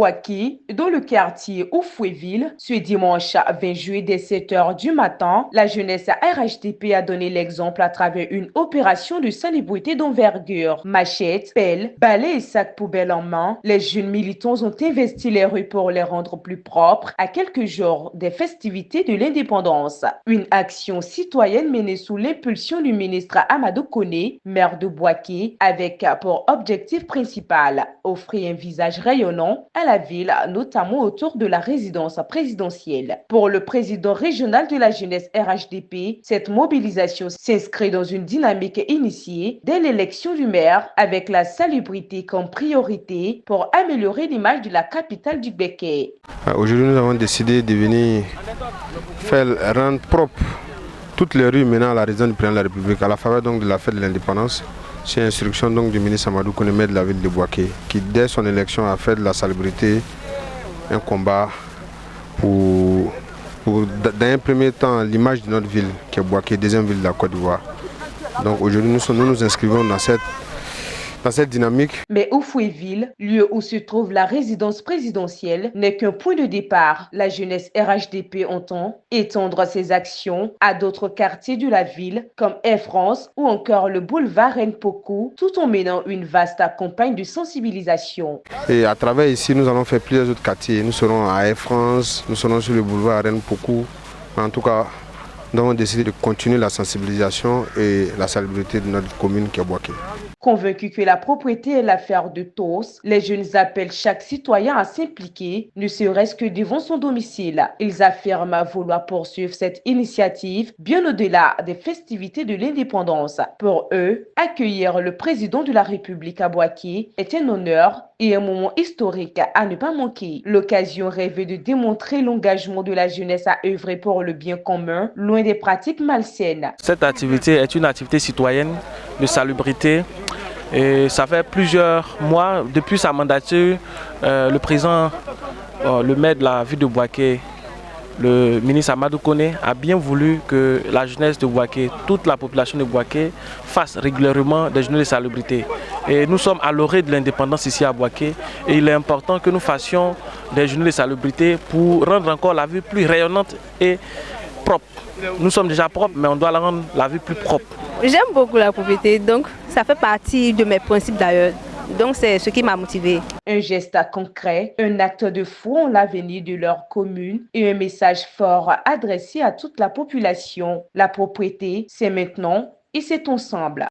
Boaké, dans le quartier Oufouéville, ce dimanche 20 juillet dès 7 heures du matin, la jeunesse RHDP a donné l'exemple à travers une opération de salubrité d'envergure. Machettes, pelles, balais et sacs poubelles en main, les jeunes militants ont investi les rues pour les rendre plus propres à quelques jours des festivités de l'indépendance. Une action citoyenne menée sous l'impulsion du ministre Amadou Koné, maire de Boaké, avec pour objectif principal offrir un visage rayonnant à la ville, notamment autour de la résidence présidentielle. Pour le président régional de la jeunesse RHDP, cette mobilisation s'inscrit dans une dynamique initiée dès l'élection du maire avec la salubrité comme priorité pour améliorer l'image de la capitale du Béquet. Aujourd'hui, nous avons décidé de venir rendre propre toutes les rues menant à la résidence du président de la République à la faveur donc de la fête de l'indépendance. C'est instruction donc du ministre Amadou Koné, maire de la ville de Boaké, qui dès son élection a fait de la salubrité un combat pour dans un premier temps l'image de notre ville qui est Boaké, deuxième ville de la Côte d'Ivoire. Donc aujourd'hui nous nous inscrivons dans cette dynamique. Mais Oufouéville, lieu où se trouve la résidence présidentielle, n'est qu'un point de départ. La jeunesse RHDP entend étendre ses actions à d'autres quartiers de la ville, comme Air France ou encore le boulevard Rennes-Pokou, tout en menant une vaste campagne de sensibilisation. Et à travers ici, nous allons faire plusieurs autres quartiers. Nous serons à Air France, nous serons sur le boulevard Rennes-Pokou. En tout cas, nous avons décidé de continuer la sensibilisation et la salubrité de notre commune qui est Boaké. Convaincus que la propriété est l'affaire de tous, les jeunes appellent chaque citoyen à s'impliquer, ne serait-ce que devant son domicile. Ils affirment vouloir poursuivre cette initiative bien au-delà des festivités de l'indépendance. Pour eux, accueillir le président de la République à Boaké est un honneur et un moment historique à ne pas manquer. L'occasion rêvée de démontrer l'engagement de la jeunesse à œuvrer pour le bien commun, loin des pratiques malsaines. Cette activité est une activité citoyenne de salubrité. Et ça fait plusieurs mois, depuis sa mandature, le président, le maire de la ville de Boaké, le ministre Amadou Koné, a bien voulu que la jeunesse de Boaké, toute la population de Boaké, fasse régulièrement des journées de salubrité. Et nous sommes à l'orée de l'indépendance ici à Boaké et il est important que nous fassions des journées de salubrité pour rendre encore la ville plus rayonnante et propre. Nous sommes déjà propres, mais on doit rendre la ville plus propre. J'aime beaucoup la propriété, donc ça fait partie de mes principes d'ailleurs. Donc c'est ce qui m'a motivée. Un geste concret, un acte de foi en l'avenir de leur commune et un message fort adressé à toute la population. La propriété, c'est maintenant et c'est ensemble.